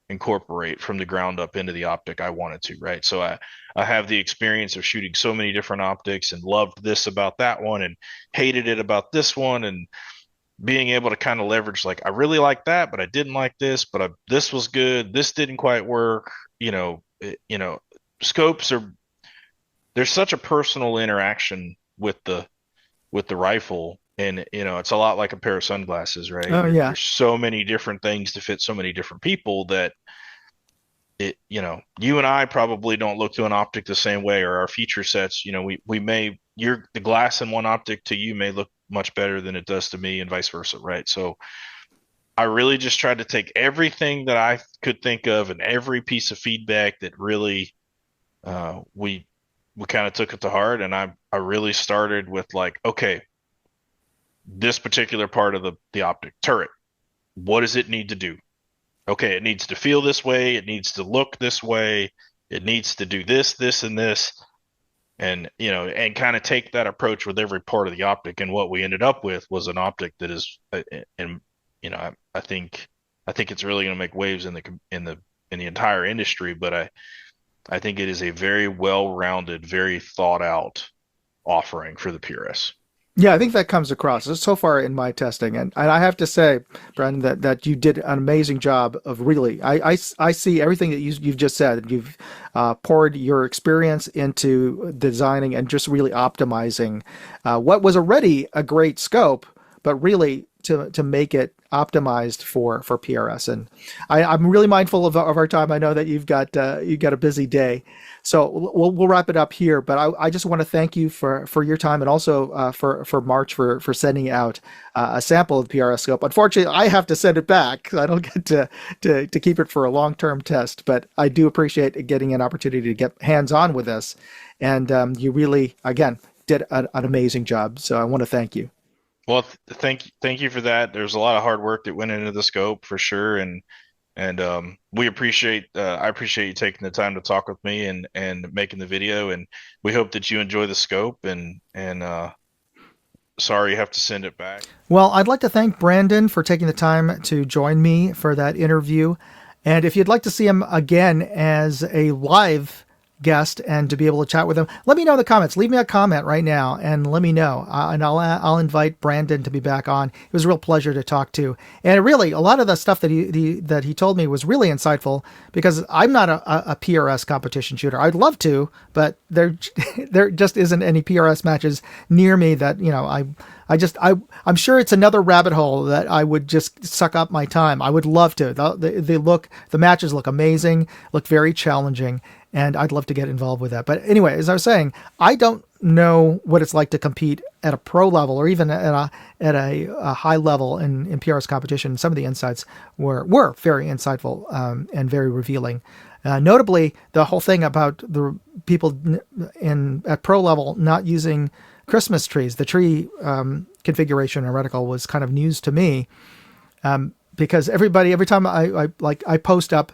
incorporate from the ground up into the optic I wanted to, right? So I have the experience of shooting so many different optics and loved this about that one and hated it about this one, and being able to kind of leverage, like, I really like that, but I didn't like this, but this was good, this didn't quite work. Scopes are, there's such a personal interaction with the rifle, and it's a lot like a pair of sunglasses, right? Oh yeah. There's so many different things to fit so many different people that you and I probably don't look to an optic the same way, or our feature sets, we may, the glass in one optic to you may look much better than it does to me, and vice versa, right? So I really just tried to take everything that I could think of and every piece of feedback that really we kind of took it to heart, and I really started with, like, okay, this particular part of the optic turret, what does it need to do? Okay, it needs to feel this way, it needs to look this way, it needs to do this, and this, and and kind of take that approach with every part of the optic. And what we ended up with was an optic that is, and I think it's really going to make waves in the entire industry. But I think it is a very well-rounded, very thought-out offering for the PRS. Yeah, I think that comes across so far in my testing, and I have to say, Brandon, that you did an amazing job of really. I see everything that you've just said. You've poured your experience into designing and just really optimizing what was already a great scope, but really to make it optimized for PRS. And I'm really mindful of our time. I know that you've got a busy day, so we'll wrap it up here. But I just want to thank you for your time, and also for March for sending out a sample of the PRS scope. Unfortunately, I have to send it back. I don't get to keep it for a long-term test, but I do appreciate getting an opportunity to get hands-on with this. And you really, again, did an amazing job. So I want to thank you. Well, thank you for that. There's a lot of hard work that went into the scope for sure, and we appreciate I appreciate you taking the time to talk with me and making the video, and we hope that you enjoy the scope, and sorry you have to send it back. Well, I'd like to thank Brandon for taking the time to join me for that interview, and if you'd like to see him again as a live guest and to be able to chat with him, let me know in the comments. Leave me a comment right now and let me know, and I'll invite Brandon to be back on. It was a real pleasure to talk to, and really a lot of the stuff that he told me was really insightful, because I'm not a PRS competition shooter. I'd love to, but there just isn't any PRS matches near me that I'm sure it's another rabbit hole that I would just suck up my time. I would love to. The matches look amazing, look very challenging, and I'd love to get involved with that. But anyway, as I was saying, I don't know what it's like to compete at a pro level, or even at a high level in PRS competition. Some of the insights were very insightful and very revealing. Notably, the whole thing about the people at pro level not using Christmas trees, the tree configuration and reticle was kind of news to me, because every time I posted up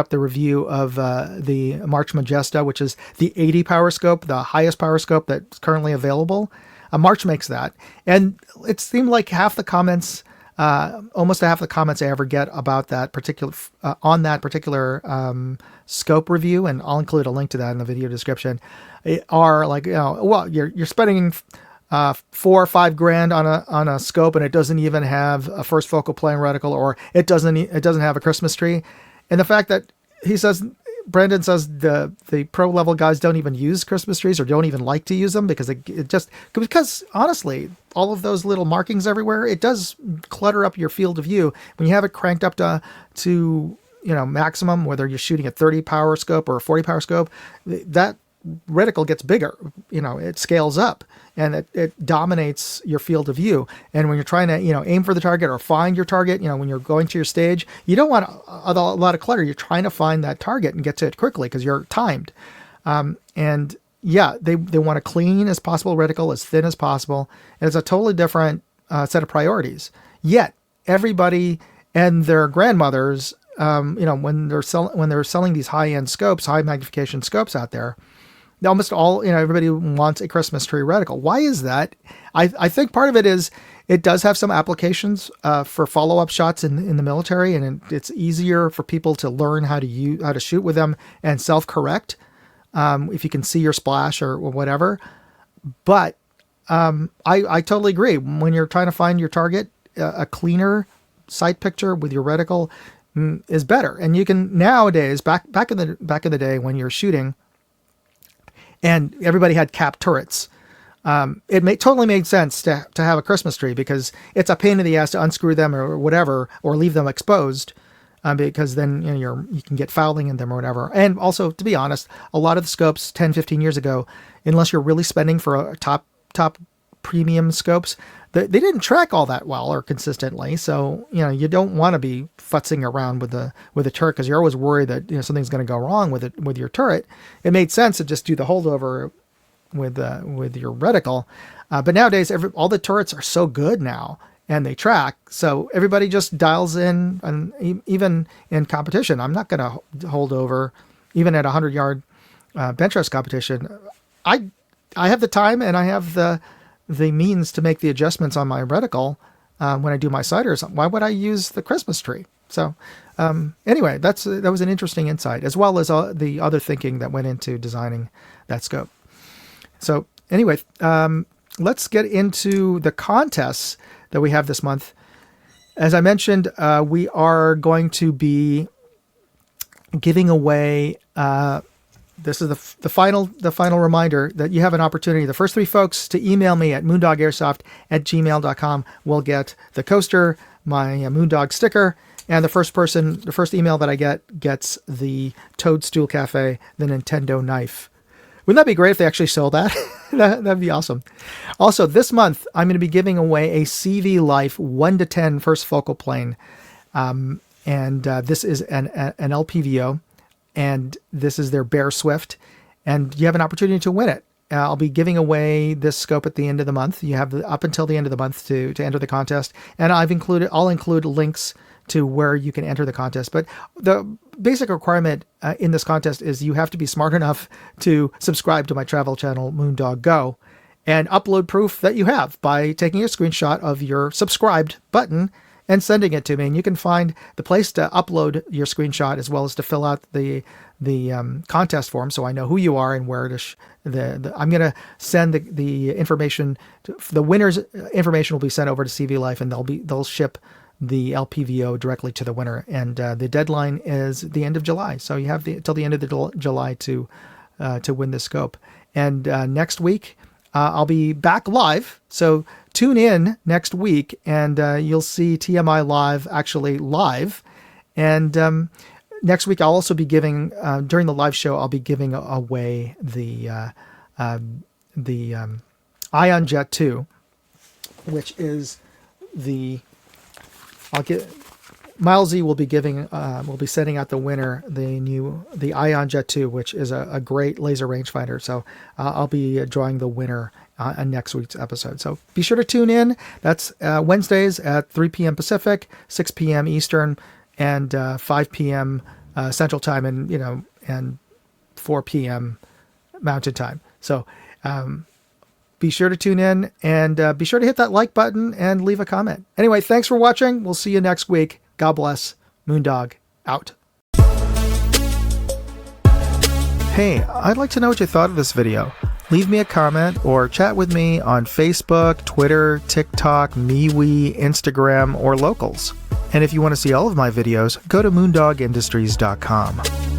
the review of the March Majesta, which is the 80 power scope, the highest power scope that's currently available. March makes that, and it seemed like almost half the comments I ever get about that particular scope review, and I'll include a link to that in the video description, are like, well, you're spending $4 or $5 grand on a scope, and it doesn't even have a first focal plane reticle, or it doesn't have a Christmas tree. And the fact that Brandon says the pro level guys don't even use Christmas trees, or don't even like to use them, because honestly, all of those little markings everywhere, it does clutter up your field of view. When you have it cranked up to maximum, whether you're shooting a 30 power scope or a 40 power scope, that reticle gets bigger. It scales up, and it dominates your field of view. And when you're trying to, aim for the target or find your target, when you're going to your stage, you don't want a lot of clutter. You're trying to find that target and get to it quickly because you're timed. And yeah, they want a clean as possible reticle, as thin as possible. And it's a totally different set of priorities. Yet everybody and their grandmothers, when they're selling these high-end scopes, high magnification scopes out there, almost all, everybody wants a Christmas tree reticle. Why is that? I think part of it is it does have some applications for follow-up shots in the military, and it's easier for people to learn how to shoot with them and self-correct if you can see your splash or whatever. But I totally agree. When you're trying to find your target, a cleaner sight picture with your reticle is better. And you can nowadays, back in the day when you're shooting, and everybody had capped turrets, it totally made sense to have a Christmas tree, because it's a pain in the ass to unscrew them or whatever, or leave them exposed, because then you can get fouling in them or whatever. And also, to be honest, a lot of the scopes 10, 15 years ago, unless you're really spending for a top premium scopes, they didn't track all that well or consistently. So, you don't want to be futzing around with a turret, because you're always worried that something's going to go wrong with your turret. It made sense to just do the holdover with your reticle. But nowadays, all the turrets are so good now, and they track. So everybody just dials in, and even in competition, I'm not going to hold over, even at 100-yard bench rest competition. I have the time, and I have the means to make the adjustments on my reticle when I do my sighters. Why would I use the Christmas tree? So anyway, that was an interesting insight, as well as the other thinking that went into designing that scope. So anyway, let's get into the contests that we have this month. As I mentioned, we are going to be giving away. This is the final reminder that you have an opportunity. The first 3 folks to email me at moondogairsoft@gmail.com will get the coaster, my Moondog sticker, and the first email that I get gets the Toadstool Cafe, the Nintendo knife. Wouldn't that be great if they actually sold that? That'd be awesome. Also, this month, I'm going to be giving away a CV Life 1-10 first focal plane. And this is an LPVO. And this is their Bear Swift. And you have an opportunity to win it. I'll be giving away this scope at the end of the month. You have up until the end of the month to enter the contest. And I'll include links to where you can enter the contest. But the basic requirement in this contest is you have to be smart enough to subscribe to my travel channel, Moondog Go, and upload proof that you have by taking a screenshot of your subscribed button and sending it to me. And you can find the place to upload your screenshot, as well as to fill out the contest form, so I know who you are and where to. I'm going to send the information. The winner's information will be sent over to CV Life, and they'll ship the LPVO directly to the winner. And the deadline is the end of July, so you have till the end of July to win this scope. And next week I'll be back live, so tune in next week, and you'll see TMI actually live. And next week I'll also be giving during the live show, I'll be giving away the Ion Jet 2, which is Milesy will be sending out the winner the Ion Jet 2, which is a great laser rangefinder. So I'll be drawing the winner on next week's episode. So be sure to tune in. That's Wednesdays at 3 p.m. Pacific, 6 p.m. Eastern, and 5 p.m. Central Time, and 4 p.m. Mountain Time. So be sure to tune in, and be sure to hit that like button and leave a comment. Anyway, thanks for watching. We'll see you next week. God bless. Moondog out. Hey, I'd like to know what you thought of this video. Leave me a comment or chat with me on Facebook, Twitter, TikTok, MeWe, Instagram, or Locals. And if you want to see all of my videos, go to moondogindustries.com.